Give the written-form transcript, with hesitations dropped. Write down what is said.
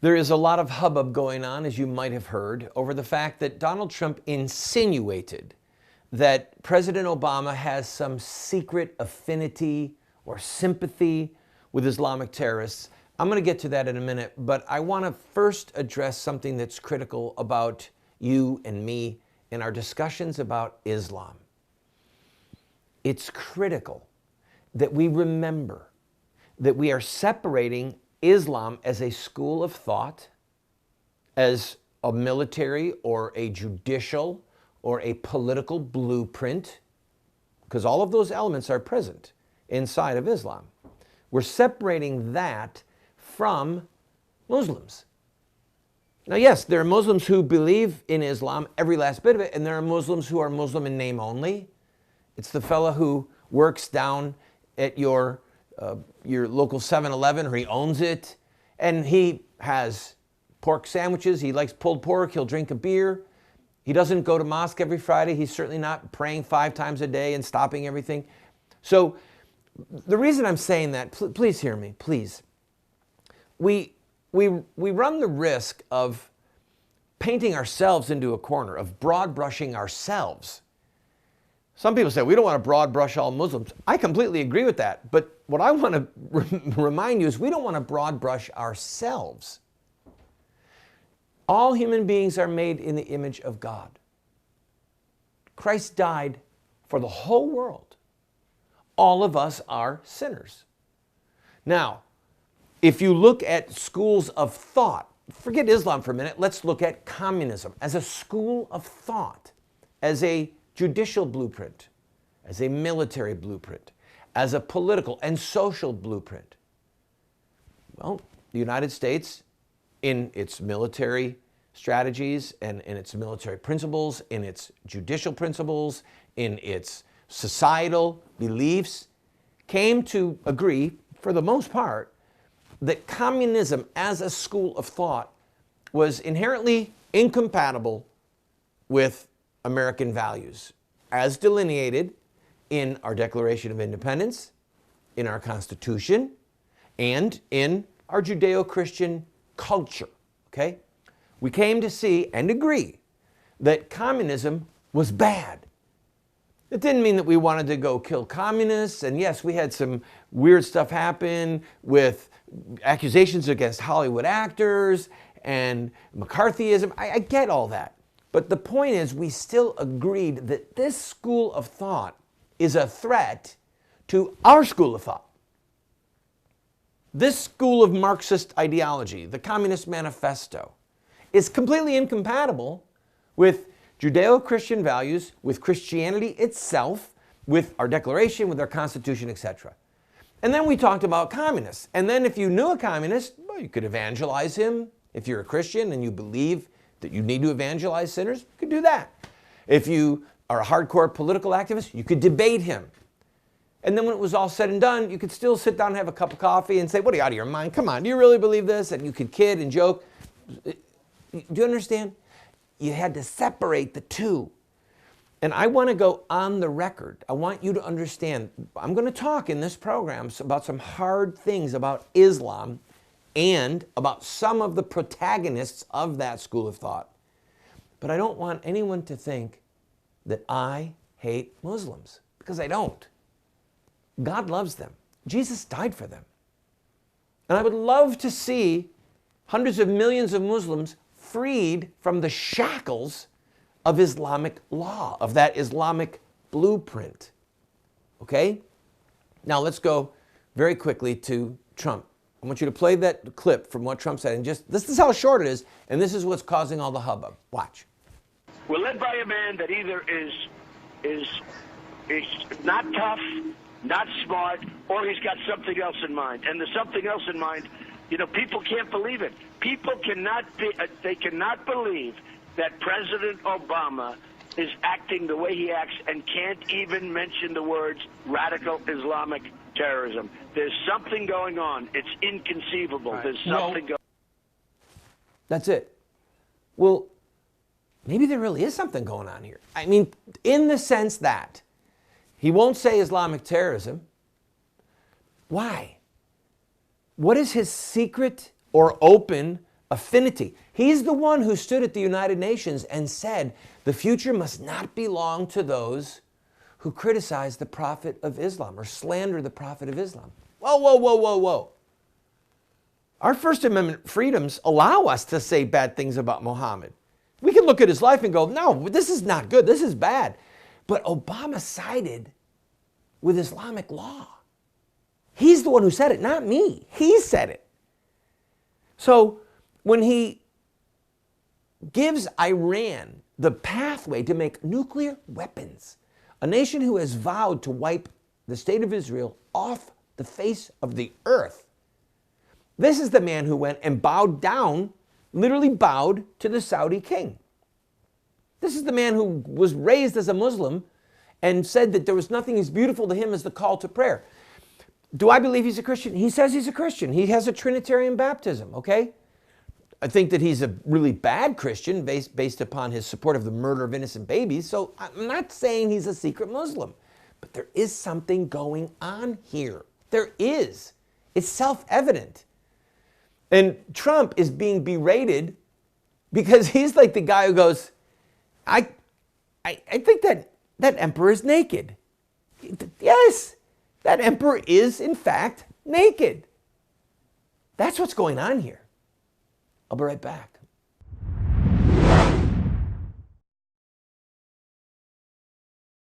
There is a lot of hubbub going on, as you might have heard, over the fact that Donald Trump insinuated that President Obama has some secret affinity or sympathy with Islamic terrorists. I'm going to get to that in a minute, but I want to first address something that's critical about you and me in our discussions about Islam. It's critical that we remember that we are separating Islam as a school of thought, as a military or a judicial or a political blueprint, because all of those elements are present inside of Islam. We're separating that from Muslims. Now, yes, there are Muslims who believe in Islam, every last bit of it, and there are Muslims who are Muslim in name only. It's the fella who works down at your local 7-Eleven, or he owns it, and he has pork sandwiches, he likes pulled pork, he'll drink a beer. He doesn't go to mosque every Friday. He's certainly not praying 5 times a day and stopping everything. So the reason I'm saying that, please hear me, please. We run the risk of painting ourselves into a corner, of broad brushing ourselves. Some people say, we don't want to broad brush all Muslims. I completely agree with that. But what I want to remind you is we don't want to broad brush ourselves. All human beings are made in the image of God. Christ died for the whole world. All of us are sinners. Now, if you look at schools of thought, forget Islam for a minute, let's look at communism as a school of thought, as a judicial blueprint, as a military blueprint, as a political and social blueprint. Well, the United States, in its military strategies and in its military principles, in its judicial principles, in its societal beliefs, came to agree, for the most part, that communism as a school of thought was inherently incompatible with American values, as delineated in our Declaration of Independence, in our Constitution, and in our Judeo-Christian culture, okay? We came to see and agree that communism was bad. It didn't mean that we wanted to go kill communists, and yes, we had some weird stuff happen with accusations against Hollywood actors and McCarthyism. I get all that. But the point is, we still agreed that this school of thought is a threat to our school of thought. This school of Marxist ideology, the Communist Manifesto, is completely incompatible with Judeo-Christian values, with Christianity itself, with our Declaration, with our Constitution, etc. And then we talked about communists. And then if you knew a communist, well, you could evangelize him. If you're a Christian and you believe that you need to evangelize sinners, you could do that. If you are a hardcore political activist, you could debate him. And then when it was all said and done, you could still sit down and have a cup of coffee and say, what are you, out of your mind? Come on, do you really believe this? And you could kid and joke. Do you understand? You had to separate the two. And I want to go on the record. I want you to understand, I'm going to talk in this program about some hard things about Islam and about some of the protagonists of that school of thought. But I don't want anyone to think that I hate Muslims, because I don't. God loves them. Jesus died for them. And I would love to see hundreds of millions of Muslims freed from the shackles of Islamic law, of that Islamic blueprint. Okay? Now let's go very quickly to Trump. I want you to play that clip from what Trump said, and just, this is how short it is, and this is what's causing all the hubbub. Watch. We're led by a man that either is not tough, not smart, or he's got something else in mind. And the something else in mind, you know, people can't believe it. People cannot they cannot believe that President Obama is acting the way he acts and can't even mention the words radical Islamic terrorism. There's something going on. It's inconceivable. Right. There's something going on. That's it. Well, maybe there really is something going on here. I mean, in the sense that he won't say Islamic terrorism. Why? What is his secret or open affinity. He's the one who stood at the United Nations and said, the future must not belong to those who criticize the Prophet of Islam or slander the Prophet of Islam. Whoa, whoa, whoa, whoa, whoa. Our First Amendment freedoms allow us to say bad things about Muhammad. We can look at his life and go, no, this is not good, this is bad. But Obama sided with Islamic law. He's the one who said it, not me. He said it. So when he gives Iran the pathway to make nuclear weapons, a nation who has vowed to wipe the state of Israel off the face of the earth, this is the man who went and bowed down, literally bowed to the Saudi king. This is the man who was raised as a Muslim and said that there was nothing as beautiful to him as the call to prayer. Do I believe he's a Christian? He says he's a Christian. He has a Trinitarian baptism, okay? I think that he's a really bad Christian based upon his support of the murder of innocent babies. So I'm not saying he's a secret Muslim, but there is something going on here. There is. It's self-evident. And Trump is being berated because he's like the guy who goes, I think that emperor is naked. Yes, that emperor is in fact naked. That's what's going on here. I'll be right back.